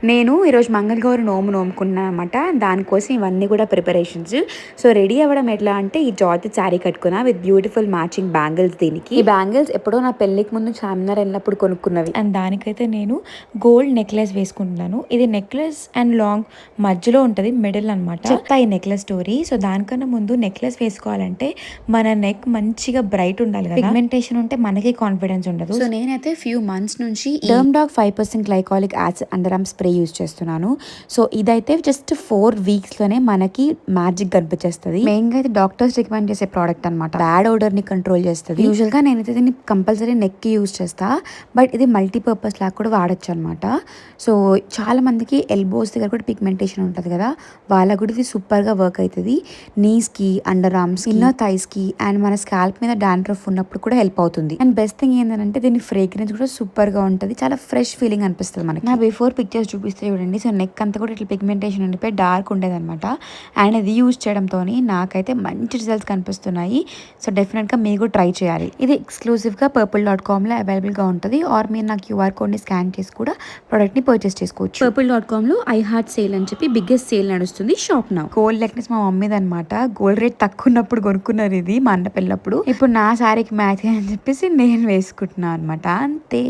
నేను ఈరోజు మంగళగౌరి నోముకున్నా అనమాట. దానికోసం ఇవన్నీ కూడా ప్రిపరేషన్స్. సో రెడీ అవ్వడం ఎట్లా అంటే ఈ జార్జెట్ శారీ కట్టుకున్నా విత్ బ్యూటిఫుల్ మ్యాచింగ్ బ్యాంగిల్స్. దీనికి ఈ బ్యాంగిల్స్ ఎప్పుడో నా పెళ్ళికి ముందు చార్మినార్ వెళ్ళినప్పుడు కొనుక్కున్నవి. అండ్ దానికైతే నేను గోల్డ్ నెక్లెస్ వేసుకుంటున్నాను. ఇది నెక్లెస్ అండ్ లాంగ్ మధ్యలో ఉంటుంది, మిడిల్ అనమాట. చెప్తా ఈ నెక్లెస్ స్టోరీ. సో దానికన్నా ముందు నెక్లెస్ వేసుకోవాలంటే మన నెక్ మంచిగా బ్రైట్ ఉండాలి కదా, పిగ్మెంటేషన్ ఉంటే మనకి కాన్ఫిడెన్స్ ఉండదు. సో నేనైతే ఫ్యూ మంత్స్ నుంచి డర్మ్డాగ్ 5% glycolic acid under arm spray use చేస్తున్నాను. సో ఇదైతే జస్ట్ 4 వీక్స్లోనే మనకి మ్యాజిక్ కనిపించేస్తుంది. మెయిన్గా అయితే డాక్టర్స్ రికమెండ్ చేసే ప్రోడక్ట్ అనమాట. బ్యాడ్ ఓడర్ని కంట్రోల్ చేస్తుంది. యూజువల్గా నేనైతే దీన్ని కంపల్సరీ నెక్కి యూజ్ చేస్తా, బట్ ఇది మల్టీపర్పస్ లాగా కూడా వాడచ్చు అనమాట. సో చాలా మందికి ఎల్బోస్ దగ్గర కూడా పిగ్మెంటేషన్ ఉంటుంది కదా, వాళ్ళ కూడా ఇది సూపర్గా వర్క్ అవుతుంది. నీస్కి, అండర్ ఆర్మ్స్, ఇన్నర్ థైస్కి అండ్ మన స్కాల్ప్ మీద డాండ్రఫ్ ఉన్నప్పుడు కూడా హెల్ప్ అవుతుంది. అండ్ బెస్ట్ థింగ్ ఏంటంటే దీని ఫ్రేగ్రెన్స్ కూడా సూపర్గా ఉంటుంది. చాలా ఫ్రెష్ ఫీలింగ్ అనిపిస్తుంది మనకి. నా బిఫోర్ పిక్చర్స్ చూపిస్తే చూడండి. సో నెక్ అంతా కూడా ఇట్లా పిగ్మెంటేషన్ ఉండిపోయి డార్క్ ఉండేదన్నమాట. అండ్ ఇది యూజ్ చేయడంతో నాకైతే మంచి రిజల్ట్స్ కనిపిస్తున్నాయి. సో డెఫినెట్గా మీరు కూడా ట్రై చేయాలి. ఇది ఎక్స్క్లూజివ్గా purple.comలో అవైలబుల్గా ఉంటుంది. ఆర్ మీరు నా QR కోడ్ని స్కాన్ చేసి కూడా ప్రోడక్ట్ని పర్చేస్ చేసుకోవచ్చు. purple.comలో ఐ హార్ట్ సేల్ అని చెప్పి బిగ్గెస్ట్ సేల్ నడుస్తుంది షాప్ నౌ. గోల్డ్ నెక్లెస్ మా మమ్మీది అనమాట. గోల్డ్ రేట్ తక్కువ ఉన్నప్పుడు కొనుక్కున్నారు ఇది మా అన్న పెళ్ళప్పుడు. ఇప్పుడు నా శారీకి మ్యాచ్ అని చెప్పేసి నేను వేసుకుంటున్నాను అనమాట. అంతే.